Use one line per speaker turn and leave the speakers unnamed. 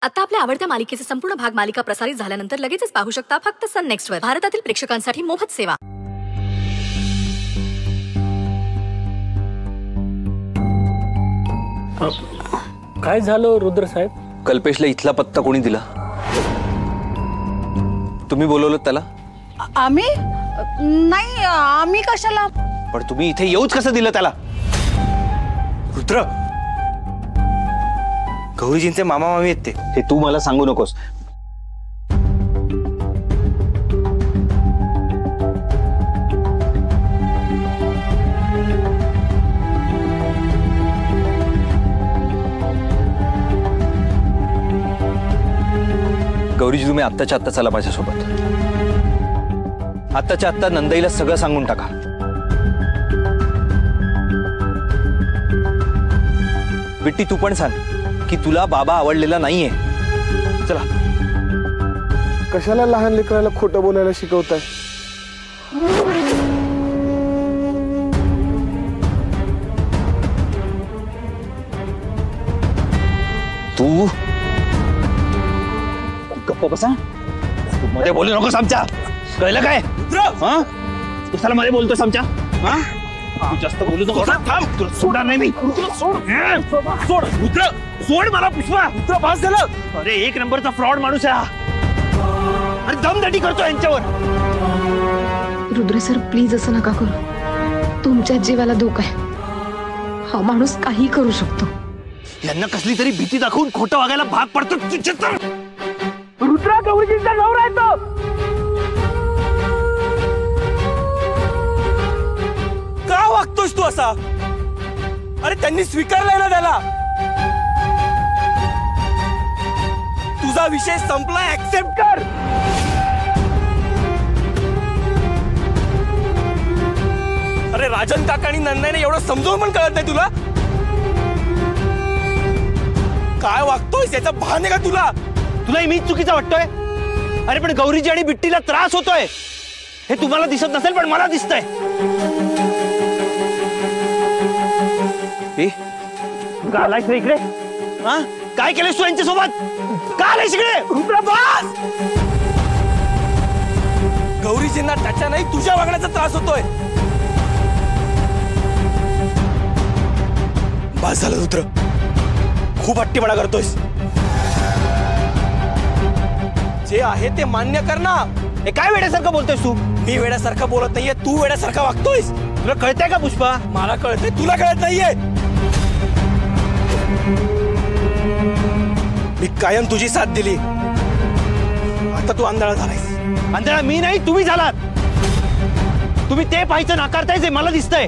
आता आपल्या आवडत्या मालिकेचे संपूर्ण भाग मालिका प्रसारित झाल्यानंतर लगेचच पाहू शकता फक्त सन नेक्स्ट वर. भारतातील प्रेक्षकांसाठी मोफत सेवा.
काय झालं रुद्र साहेब?
कल्पेशला इथला पत्ता कोणी दिला? तुम्ही बोलवलं त्याला?
आम्ही नाही, आम्ही कशाला?
पण तुम्ही इथे येऊच कसं दिलं त्याला?
रुद्र, गौरीजींचे मामा मामी आहेत ते.
हे तू मला सांगू नकोस. गौरीजी, तुम्ही आत्ताच्या आत्ता चला माझ्यासोबत. आत्ताच्या आत्ता नंदाईला सगळं सांगून टाका. बिट्टी, तू पण सांग की तुला बाबा आवडलेला नाहीये. चला.
कशाला लहान लेकराला खोटं बोलायला शिकवताय?
तू गप्प बसा. मध्ये बोलू नकोस आमच्या. कळलं काय? कशाला मध्ये बोलतोस आमच्या? तू जास्त बोलू नकोस. तुला सोडणार नाही मी. सोड सोड रुद्र, सोड मला. पुष्पा, रुद्र पास झालं. अरे एक नंबरचा फ्रॉड माणूस आहे हा. अरे दमदाटी करतो यांच्यावर.
रुद्र सर, प्लीज असं नका करू. तुमच्या जीवाला धोका आहे. हा माणूस काही करू शकतो.
यांना कसली तरी भीती दाखवून खोटं वागायला भाग पडतो.
रुद्र गौरीजींचा नवरा आहे तो.
का वागतोस तू असा? अरे त्यांनी स्वीकारलाय ना त्याला. तुझा विषय संपला, ऍक्सेप्ट कर. अरे राजन काका आणि नंदाने एवढं समजावून पण कळत नाही तुला? काय वागतोयस याचं भान आहे का तुला?
तुला मीच चुकीचा वाटतोय? अरे पण गौरीजी आणि बिट्टीला त्रास होतोय हे तुम्हाला दिसत नसेल, पण मला दिसतंय. का आलायस इकडे? काय केलंस तू यांच्यासोबत? का आलायस इकडे?
रुद्रबास, गौरीजींना त्याच्या नाही तुझ्या वागण्याचा त्रास होतोय. बस झालं रुद्र, खूप हट्टीपणा करतोयस. जे आहे ते मान्य कर ना.
हे काय वेड्यासारखं बोलतोयस तू?
मी वेड्यासारखं बोलत नाहीये, तू वेड्यासारखा वागतोयस.
तुला कळतंय का पुष्पा?
मला कळतंय, तुला कळत नाहीये. मी कायम तुझी साथ दिली, आता तू आंधळा झालायस.
आंधळा मी नाही, तुम्ही झालात. तुम्ही ते पाहायचं नाकारताय जे मला दिसतंय.